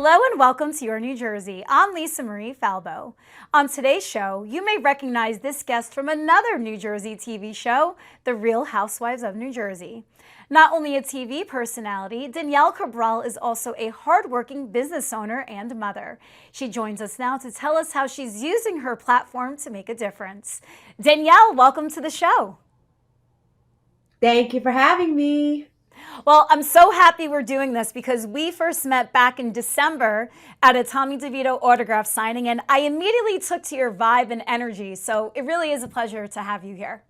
Hello and welcome to Your New Jersey. I'm Lisa Marie Falbo. On today's show, you may recognize this guest from another New Jersey TV show, The Real Housewives of New Jersey. Not only a TV personality, Danielle Cabral is also a hardworking business owner and mother. She joins us now to tell us how she's using her platform to make a difference. Danielle, welcome to the show. Thank you for having me. Well, I'm so happy we're doing this because we first met back in December at a Tommy DeVito autograph signing, and I immediately took to your vibe and energy. So it really is a pleasure to have you here.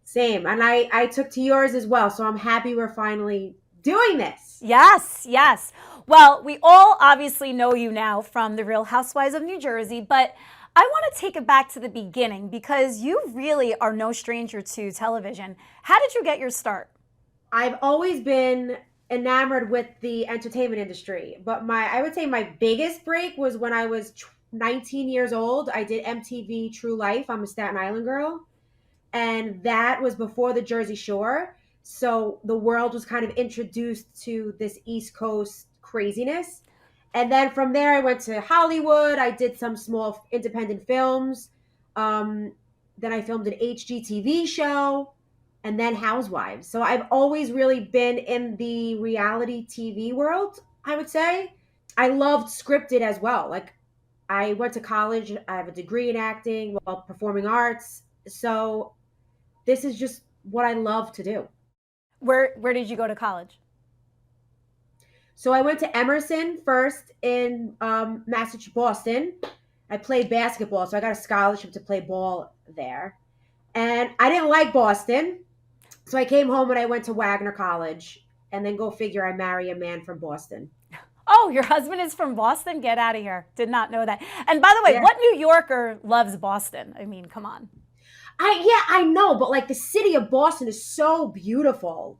Same. And I took to yours as well. So I'm happy we're finally doing this. Yes, yes. Well, we all obviously know you now from The Real Housewives of New Jersey, but I want to take it back to the beginning because you really are no stranger to television. How did you get your start? I've always been enamored with the entertainment industry, but I would say my biggest break was when I was 19 years old. I did MTV True Life. I'm a Staten Island girl, and that was before the Jersey Shore. So the world was kind of introduced to this East Coast craziness. And then from there, I went to Hollywood. I did some small independent films. Um, then I filmed an HGTV show and then Housewives. So I've always really been in the reality TV world, I would say. I loved scripted as well. Like I went to college, I have a degree in acting, well, performing arts. So this is just what I love to do. Where did you go to college? So I went to Emerson first in Massachusetts, Boston. I played basketball, so I got a scholarship to play ball there. And I didn't like Boston, so I came home and I went to Wagner College. And then go figure, I marry a man from Boston. Oh, your husband is from Boston? Get out of here. Did not know that. And by the way, Yeah, what New Yorker loves Boston? I mean, come on. I know, but like the city of Boston is so beautiful.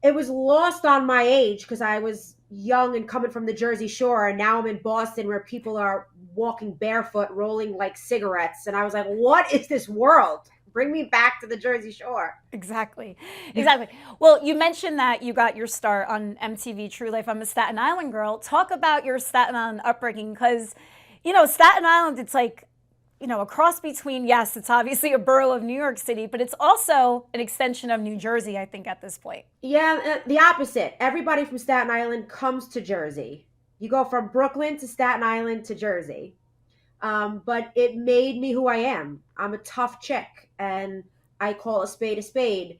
It was lost on my age because I was young and coming from the Jersey Shore, and now I'm in Boston where people are walking barefoot, rolling like cigarettes, and I was like, "What is this world? Bring me back to the Jersey Shore." Exactly. Exactly. Well, you mentioned that you got your start on MTV True Life. I'm a Staten Island girl. Talk about your Staten Island upbringing because, Staten Island, it's like, a cross between, yes, it's obviously a borough of New York City, but it's also an extension of New Jersey, I think, at this point. Yeah, the opposite. Everybody from Staten Island comes to Jersey. You go from Brooklyn to Staten Island to Jersey. But it made me who I am. I'm a tough chick, and I call a spade a spade.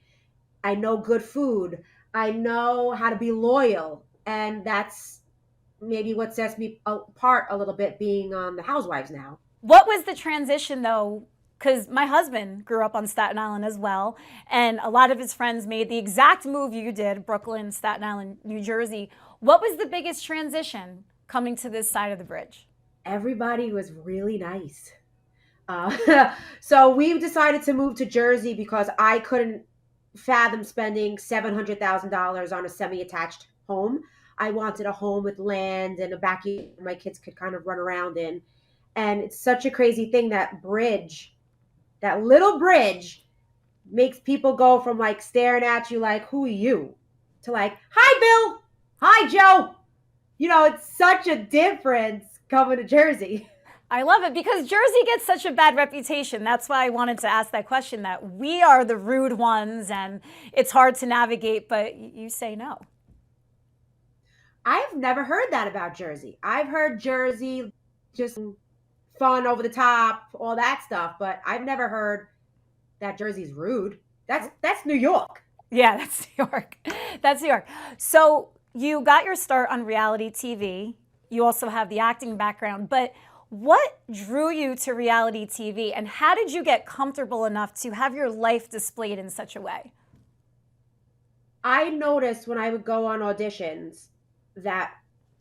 I know good food. I know how to be loyal, and that's maybe what sets me apart a little bit being on the Housewives now. What was the transition though? Because my husband grew up on Staten Island as well, and a lot of his friends made the exact move you did, Brooklyn, Staten Island, New Jersey. What was the biggest transition coming to this side of the bridge? Everybody was really nice. So we decided to move to Jersey because I couldn't fathom spending $700,000 on a semi-attached home. I wanted a home with land and a backyard my kids could kind of run around in. And it's such a crazy thing that bridge, that little bridge, makes people go from like staring at you like, "Who are you?" to like, "Hi, Bill. Hi, Joe." It's such a difference coming to Jersey. I love it because Jersey gets such a bad reputation. That's why I wanted to ask that question that we are the rude ones and it's hard to navigate, but you say no. I've never heard that about Jersey. I've heard Jersey just fun, over the top, all that stuff, but I've never heard that Jersey's rude. That's New York. Yeah, that's New York. That's New York. So you got your start on reality TV. You also have the acting background, but what drew you to reality TV and how did you get comfortable enough to have your life displayed in such a way? I noticed when I would go on auditions that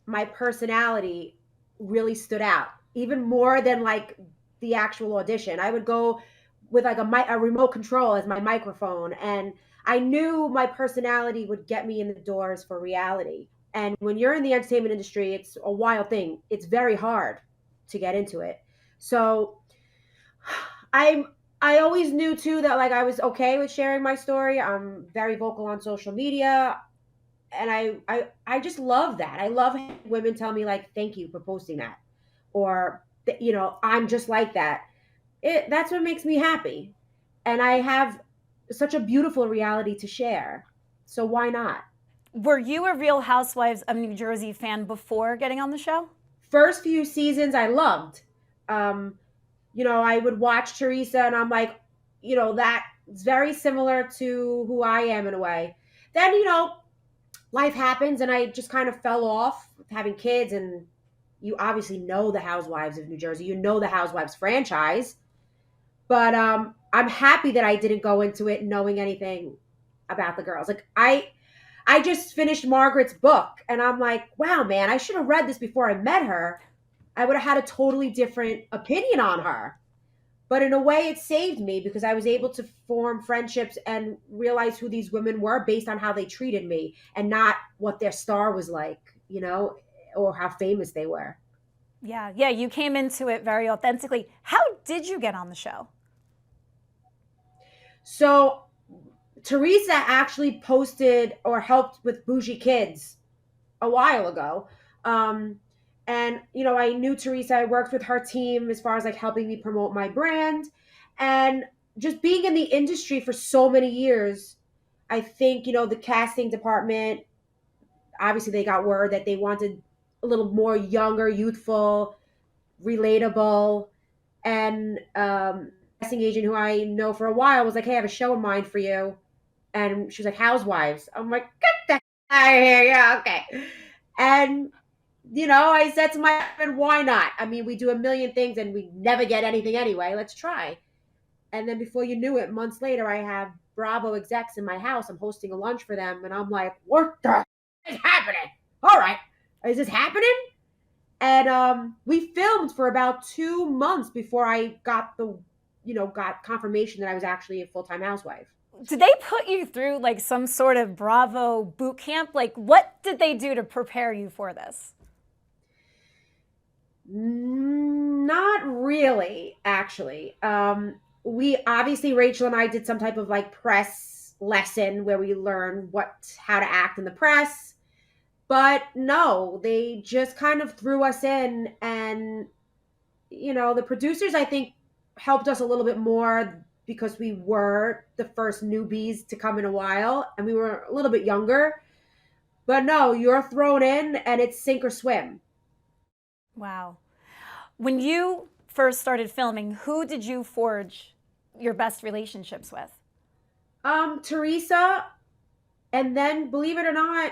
my personality really stood out, even more than like the actual audition. I would go with like a remote control as my microphone, and I knew my personality would get me in the doors for reality. And when you're in the entertainment industry, it's a wild thing. It's very hard to get into it. So I I always knew too that like I was okay with sharing my story. I'm very vocal on social media. and I just love that. I love having women tell me like, thank you for posting that, or I'm just like that. That's what makes me happy, and I have such a beautiful reality to share. So why not? Were you a Real Housewives of New Jersey fan before getting on the show? First few seasons I loved. Um, I would watch Teresa and I'm like, that's very similar to who I am in a way. Then, life happens and I just kind of fell off having kids, and you obviously know the Housewives of New Jersey. You know the Housewives franchise. But I'm happy that I didn't go into it knowing anything about the girls. Like I just finished Margaret's book and I'm like, wow, man, I should have read this before I met her. I would have had a totally different opinion on her. But in a way, it saved me because I was able to form friendships and realize who these women were based on how they treated me and not what their star was like, or how famous they were. Yeah, yeah, you came into it very authentically. How did you get on the show? So Teresa actually posted or helped with Boujie Kidz a while ago. Um, and I knew Teresa. I worked with her team as far as like helping me promote my brand, and just being in the industry for so many years. I think the casting department, obviously they got word that they wanted a little more younger, youthful, relatable, and casting agent who I know for a while was like, "Hey, I have a show in mind for you," and she was like, "Housewives." I'm like, "Get the out of here!" Yeah, okay. And I said to my husband, why not? I mean, we do a million things and we never get anything anyway. Let's try. And then before you knew it, months later, I have Bravo execs in my house. I'm hosting a lunch for them. And I'm like, what the is happening? All right. Is this happening? And we filmed for about 2 months before I got confirmation that I was actually a full-time housewife. Did they put you through like some sort of Bravo boot camp? Like, what did they do to prepare you for this? Not really, actually. We obviously, Rachel and I did some type of like press lesson where we learned how to act in the press. But no, they just kind of threw us in, and the producers I think helped us a little bit more because we were the first newbies to come in a while and we were a little bit younger. But no, you're thrown in and it's sink or swim. Wow. When you first started filming, who did you forge your best relationships with? Teresa, and then believe it or not,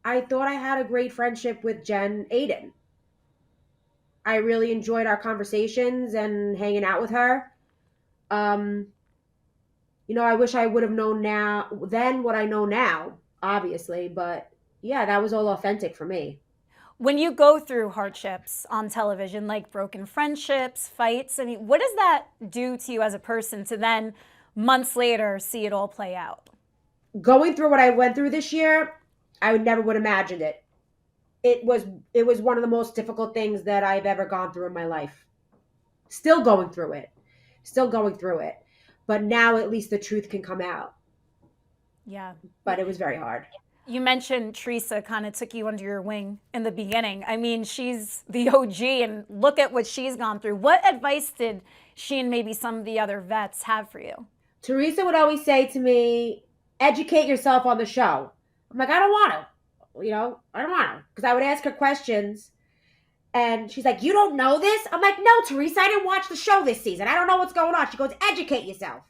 I thought I had a great friendship with Jen Aiden. I really enjoyed our conversations and hanging out with her. Um, I wish I would have known then what I know now, obviously, but yeah, that was all authentic for me. When you go through hardships on television, like broken friendships, fights, I mean, what does that do to you as a person to then months later see it all play out? Going through what I went through this year, I would never would have imagined it. It was one of the most difficult things that I've ever gone through in my life. Still going through it. Still going through it. But now at least the truth can come out. Yeah. But it was very hard. You mentioned Teresa kind of took you under your wing in the beginning. I mean, she's the OG, and look at what she's gone through. What advice did she and maybe some of the other vets have for you? Teresa would always say to me, educate yourself on the show. I'm like, I don't want to. I don't want to. Because I would ask her questions. And she's like, you don't know this? I'm like, no, Teresa, I didn't watch the show this season. I don't know what's going on. She goes, educate yourself.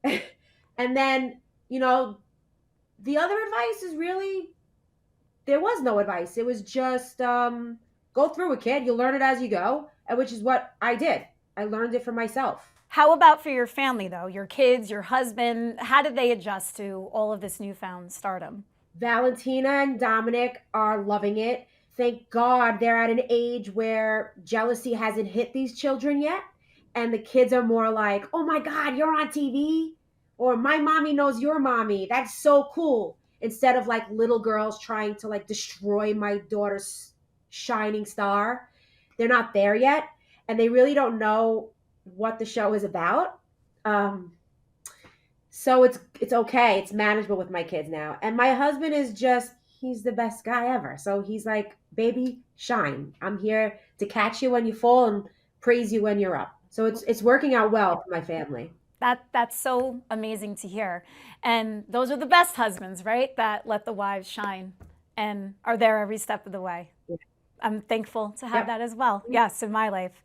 And then, the other advice is really, there was no advice. It was just go through it, kid. You'll learn it as you go, and which is what I did. I learned it for myself. How about for your family, though? Your kids, your husband, how did they adjust to all of this newfound stardom? Valentina and Dominic are loving it. Thank God they're at an age where jealousy hasn't hit these children yet. And the kids are more like, oh my God, you're on TV. Or my mommy knows your mommy. That's so cool. Instead of like little girls trying to like destroy my daughter's shining star. They're not there yet. And they really don't know what the show is about. So it's okay. It's manageable with my kids now. And my husband is just he's the best guy ever. So he's like, baby, shine. I'm here to catch you when you fall and praise you when you're up. So it's working out well for my family. That's so amazing to hear. And those are the best husbands, right? That let the wives shine and are there every step of the way. I'm thankful to have Yep. that as well. Yes, in my life.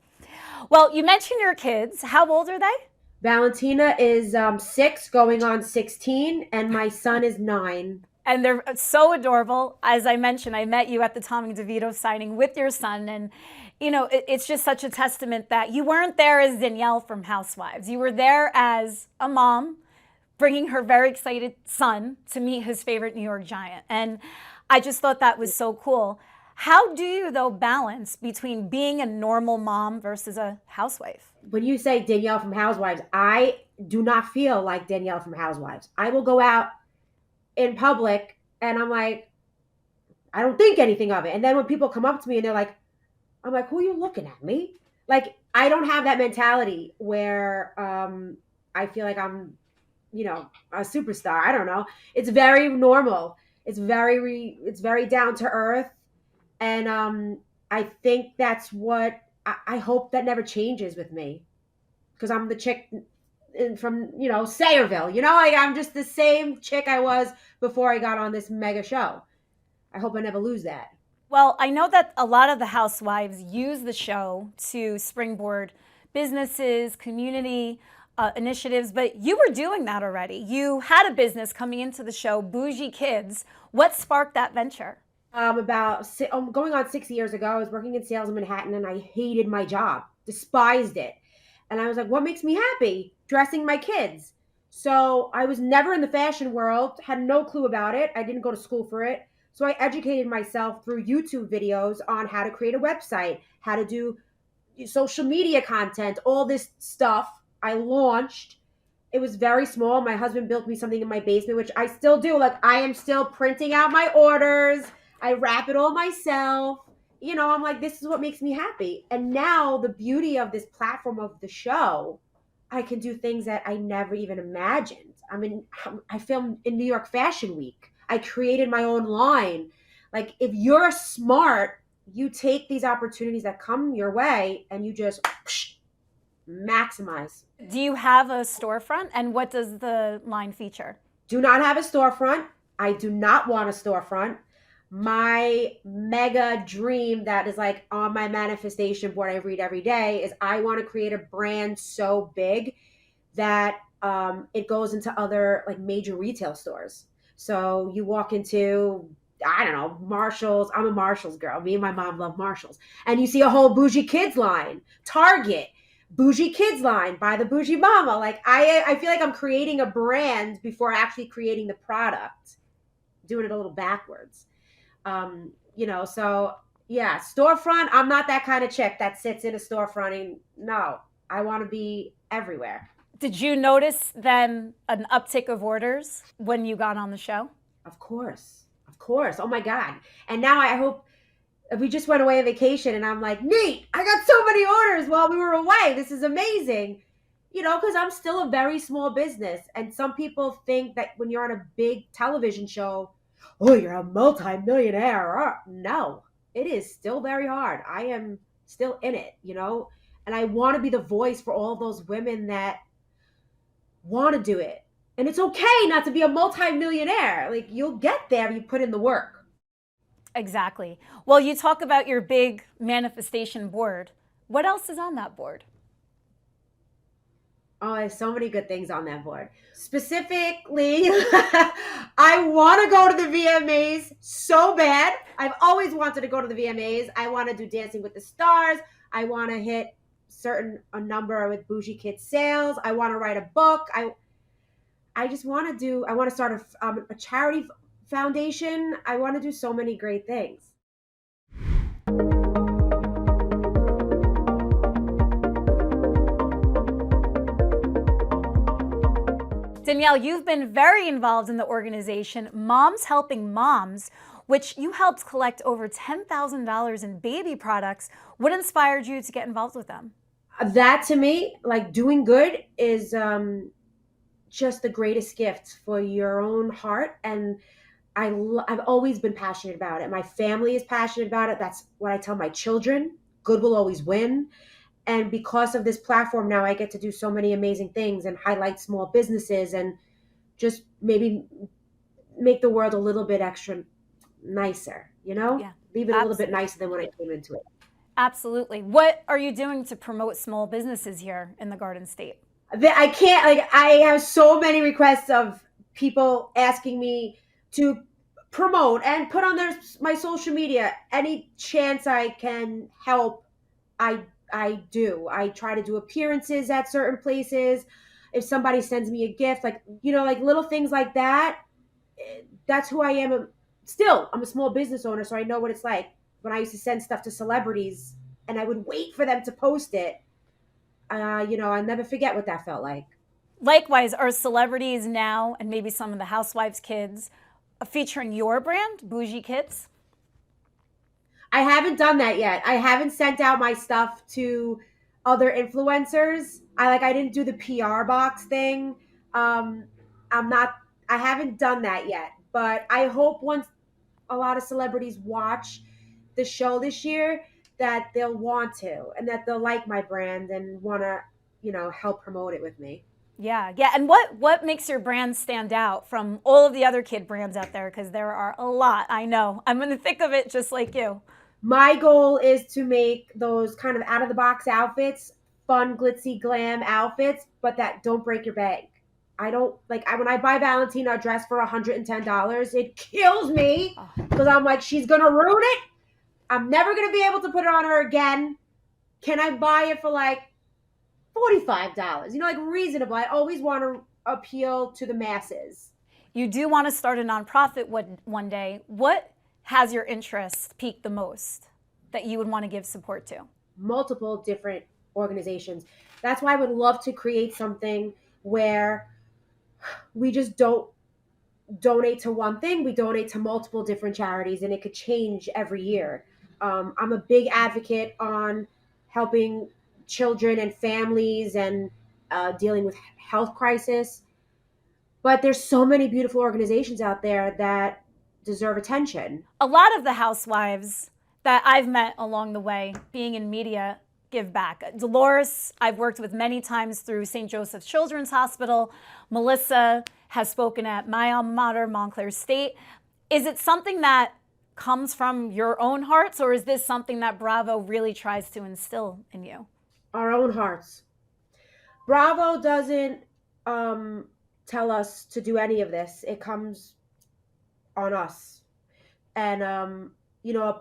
Well, you mentioned your kids. How old are they? Valentina is 6 going on 16, and my son is 9. And they're so adorable. As I mentioned, I met you at the Tommy DeVito signing with your son. And, you know, it's just such a testament that you weren't there as Danielle from Housewives. You were there as a mom bringing her very excited son to meet his favorite New York Giant. And I just thought that was so cool. How do you, though, balance between being a normal mom versus a housewife? When you say Danielle from Housewives, I do not feel like Danielle from Housewives. I will go out in public and I'm like, I don't think anything of it. And then when people come up to me and they're like, I'm like, who are you looking at me? Like, I don't have that mentality where I feel like I'm, a superstar. I don't know. It's very normal. It's very down to earth. And I think that's what I hope that never changes with me, because I'm the chick from Sayreville. Like, I'm just the same chick I was before I got on this mega show. I hope I never lose that. Well, I know that a lot of the housewives use the show to springboard businesses, community initiatives, but you were doing that already. You had a business coming into the show, Boujie Kidz. What sparked that venture? Going on 6 years ago, I was working in sales in Manhattan and I hated my job, despised it. And I was like, what makes me happy? Dressing my kids. So I was never in the fashion world, had no clue about it. I didn't go to school for it. So I educated myself through YouTube videos on how to create a website, how to do social media content, all this stuff. I launched. It was very small. My husband built me something in my basement, which I still do. Like, I am still printing out my orders. I wrap it all myself. I'm like, this is what makes me happy. And now the beauty of this platform of the show, I can do things that I never even imagined. I mean, I filmed in New York Fashion Week. I created my own line. Like, if you're smart, you take these opportunities that come your way and you just maximize. Do you have a storefront, and what does the line feature? Do not have a storefront. I do not want a storefront. My mega dream that is like on my manifestation board I read every day is I want to create a brand so big that it goes into other like major retail stores. So you walk into, I don't know, Marshalls. I'm a Marshalls girl. Me and my mom love Marshalls. And you see a whole Boujie Kidz line. Target, Boujie Kidz line by the Boujie Mama. Like, I feel like I'm creating a brand before actually creating the product. Doing it a little backwards. So yeah, storefront. I'm not that kind of chick that sits in a storefront. And no, I want to be everywhere. Did you notice then an uptick of orders when you got on the show? Of course. Oh my God. And now I hope, we just went away on vacation and I'm like, neat, I got so many orders while we were away. This is amazing. Because I'm still a very small business. And some people think that when you're on a big television show, oh, you're a multi-millionaire. No, it is still very hard. I am still in it, and I want to be the voice for all those women that want to do it. And it's okay not to be a multi-millionaire. Like, you'll get there if you put in the work. Exactly. Well, you talk about your big manifestation board. What else is on that board? Oh, there's so many good things on that board. Specifically, I want to go to the VMAs so bad. I've always wanted to go to the VMAs. I want to do Dancing with the Stars. I want to hit a number with Boujie Kidz sales. I want to write a book. I want to start a charity foundation. I want to do so many great things. Danielle, you've been very involved in the organization Moms Helping Moms, which you helped collect over $10,000 in baby products. What inspired you to get involved with them? That, to me, like, doing good is just the greatest gift for your own heart. And I've always been passionate about it. My family is passionate about it. That's what I tell my children. Good will always win. And because of this platform now, I get to do so many amazing things and highlight small businesses and just maybe make the world a little bit extra nicer, Yeah, leave it a little bit absolutely. nicer than when I came into it. Absolutely. What are you doing to promote small businesses here in the Garden State? I can't, like, I have so many requests of people asking me to promote and put on my social media. Any chance I can help, I I do. I try to do appearances at certain places. If somebody sends me a gift, like, like little things like that, that's who I am. Still, I'm a small business owner, so I know what it's like when I used to send stuff to celebrities and I would wait for them to post it. I never forget what that felt like. Likewise, are celebrities now, and maybe some of the Housewives kids, featuring your brand, Boujie Kidz? I haven't done that yet. I haven't sent out my stuff to other influencers. I didn't do the PR box thing. Um, I'm not. I haven't done that yet. But I hope once a lot of celebrities watch the show this year that they'll want to and that they'll like my brand and want to, help promote it with me. Yeah, yeah. And what makes your brand stand out from all of the other kid brands out there? Because there are a lot. I know. I'm in the thick of it, just like you. My goal is to make those kind of out of the box outfits, fun, glitzy, glam outfits, but that don't break your bank. I don't when I buy Valentina a dress for $110, it kills me Oh, because I'm like, she's gonna ruin it. I'm never gonna be able to put it on her again. Can I buy it for like $45? Like reasonable. I always want to appeal to the masses. you do want to start a nonprofit one day. What has your interest piqued the most that you would want to give support to? Multiple different organizations. That's why I would love to create something where we just don't donate to one thing, we donate to multiple different charities, and it could change every year. I'm a big advocate on helping children and families and dealing with health crisis. But there's so many beautiful organizations out there that deserve attention. A lot of the housewives that I've met along the way, being in media, give back. Dolores, I've worked with many times through St. Joseph's Children's Hospital. Melissa has spoken at my alma mater, Montclair State. Is it something that comes from your own hearts, or is this something that Bravo really tries to instill in you? Our own hearts. Bravo doesn't tell us to do any of this. It comes on us. And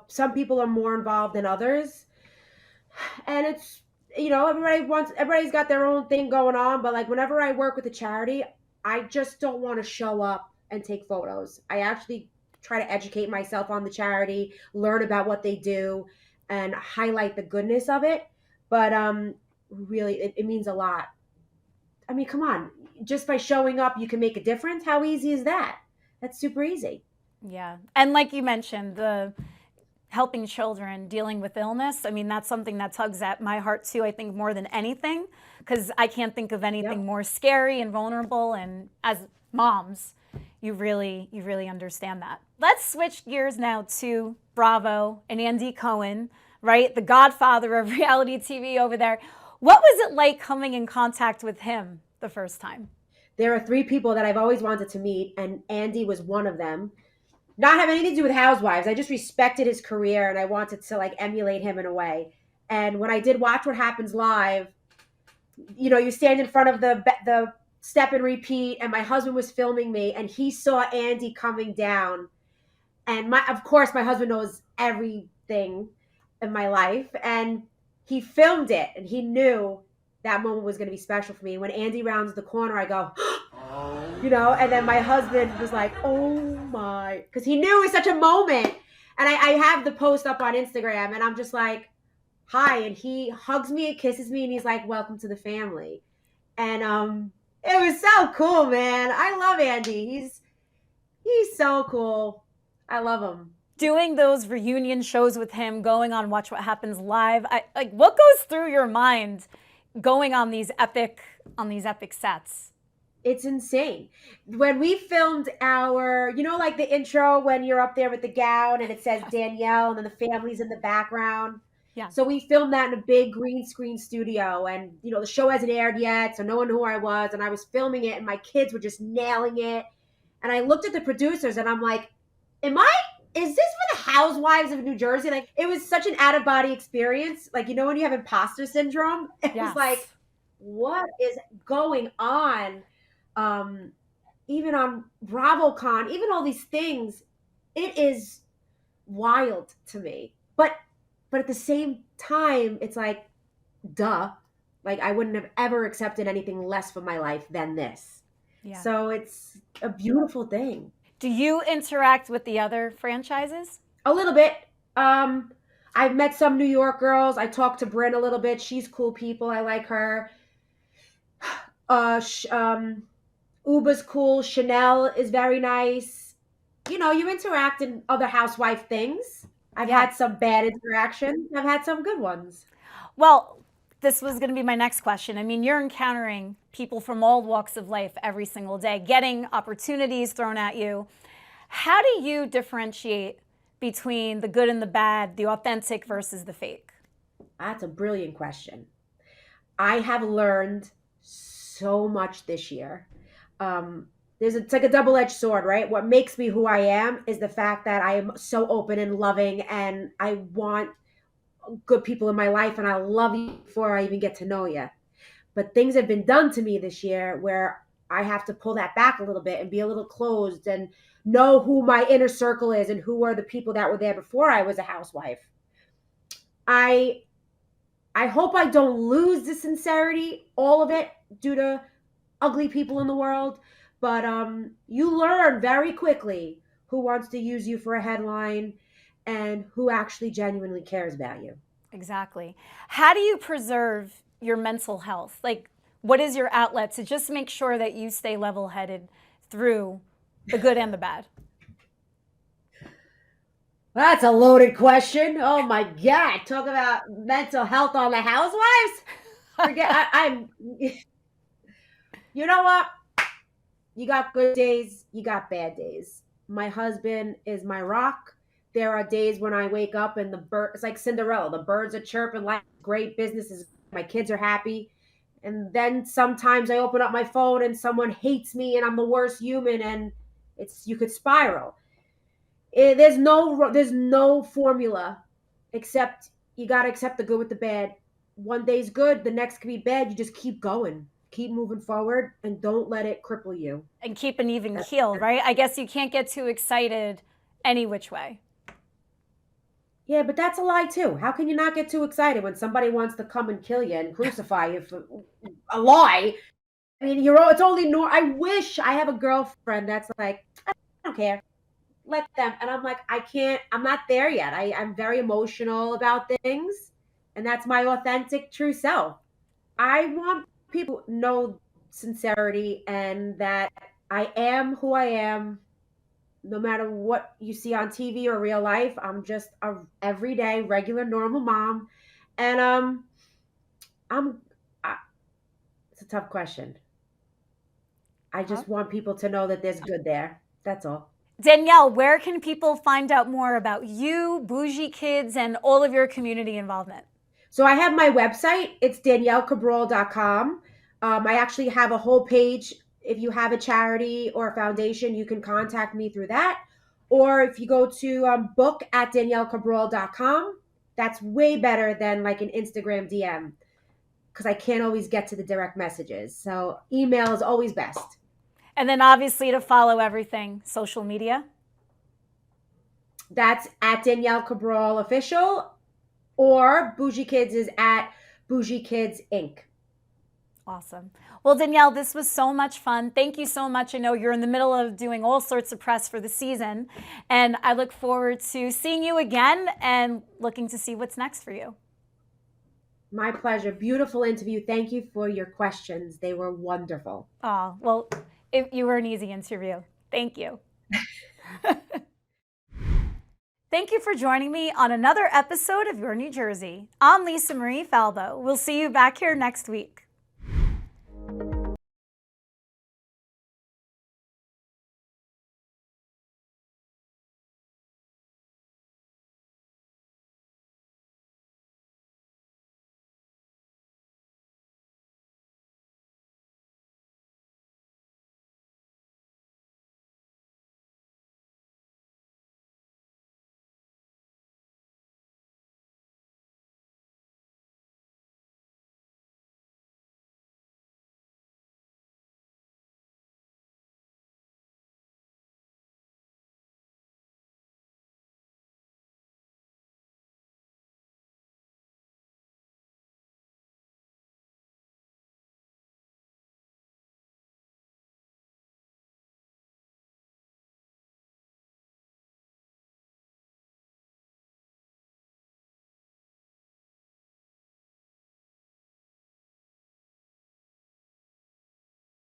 some people are more involved than others. And it's everybody's got their own thing going on, but like whenever I work with a charity, I just don't want to show up and take photos. I actually try to educate myself on the charity, learn about what they do, and highlight the goodness of it. But really, it means a lot. I mean, come on, just by showing up you can make a difference. How easy is that? That's super easy. Yeah. And like you mentioned, the helping children dealing with illness, I mean, that's something that tugs at my heart too, I think, more than anything, because I can't think of anything Yep. more scary and vulnerable. And as moms, you really understand that. Let's switch gears now to Bravo and Andy Cohen, right? The godfather of reality TV over there. What was it like coming in contact with him the first time? There are three people that I've always wanted to meet, and Andy was one of them. Not have anything to do with Housewives. I just respected his career and I wanted to like emulate him in a way. And when I did Watch What Happens Live, you stand in front of the step and repeat, and my husband was filming me, and he saw Andy coming down, and of course my husband knows everything in my life, and he filmed it, and he knew that moment was going to be special for me. When Andy rounds the corner, I go, and then my husband was like, oh my, because he knew it was such a moment. And I have the post up on Instagram, and I'm just like, hi, and he hugs me and kisses me, and he's like, welcome to the family. And it was so cool, man. I love Andy. He's so cool. I love him. Doing those reunion shows with him, going on Watch What Happens Live, what goes through your mind going on these epic sets? It's insane. When we filmed our, like the intro when you're up there with the gown and it says Danielle and then the family's in the background. Yeah. So we filmed that in a big green screen studio, and the show hasn't aired yet, so no one knew who I was, and I was filming it, and my kids were just nailing it. And I looked at the producers, and I'm like, is this for the Housewives of New Jersey? Like, it was such an out of body experience. Like, when you have imposter syndrome, it was like, what is going on? Even on BravoCon, even all these things, it is wild to me. But at the same time, it's like, duh. Like, I wouldn't have ever accepted anything less for my life than this. Yeah. So it's a beautiful thing. Do you interact with the other franchises? A little bit. I've met some New York girls. I talked to Brynn a little bit. She's cool people. I like her. Uba's cool. Chanel is very nice. You interact in other housewife things. I've had some bad interactions. I've had some good ones. Well, this was going to be my next question. I mean, you're encountering people from all walks of life every single day, getting opportunities thrown at you. How do you differentiate between the good and the bad, the authentic versus the fake? That's a brilliant question. I have learned so much this year. It's like a double-edged sword, right? What makes me who I am is the fact that I am so open and loving, and I want good people in my life, and I love you before I even get to know you. But things have been done to me this year where I have to pull that back a little bit and be a little closed and know who my inner circle is and who are the people that were there before I was a housewife. I hope I don't lose the sincerity, all of it, due to ugly people in the world. But you learn very quickly who wants to use you for a headline and who actually genuinely cares about you. Exactly. How do you preserve your mental health? Like, what is your outlet to just make sure that you stay level-headed through the good and the bad? That's a loaded question. Oh my God. Talk about mental health on the Housewives. I'm, you know what? You got good days, you got bad days. My husband is my rock. There are days when I wake up and it's like Cinderella. The birds are chirping, like great, business is, my kids are happy. And then sometimes I open up my phone and someone hates me and I'm the worst human, and you could spiral. There's no formula, except you got to accept the good with the bad. One day's good, the next could be bad. You just keep going. Keep moving forward and don't let it cripple you. And keep an even keel, right? I guess you can't get too excited any which way. Yeah, but that's a lie too. How can you not get too excited when somebody wants to come and kill you and crucify you for a lie? I mean, it's only I wish I have a girlfriend that's like, I don't care. Let them. And I'm like, I'm not there yet. I'm very emotional about things. And that's my authentic, true self. I want people to know sincerity and that I am who I am. No matter what you see on TV or real life, I'm just a everyday, regular, normal mom. And it's a tough question. I just want people to know that there's good there. That's all. Danielle, where can people find out more about you, Boujie Kidz, and all of your community involvement? So I have my website. It's daniellecabral.com. I actually have a whole page. If you have a charity or a foundation, you can contact me through that. Or if you go to book@daniellecabral.com, that's way better than like an Instagram DM, because I can't always get to the direct messages. So email is always best. And then obviously to follow everything, social media. That's at Danielle Cabral Official, or Boujie Kidz is at Boujie Kidz Inc. Awesome. Well, Danielle, this was so much fun. Thank you so much. I know you're in the middle of doing all sorts of press for the season, and I look forward to seeing you again and looking to see what's next for you. My pleasure. Beautiful interview. Thank you for your questions. They were wonderful. Oh, well, you were an easy interview. Thank you. Thank you for joining me on another episode of Your New Jersey. I'm Lisa Marie Falbo. We'll see you back here next week.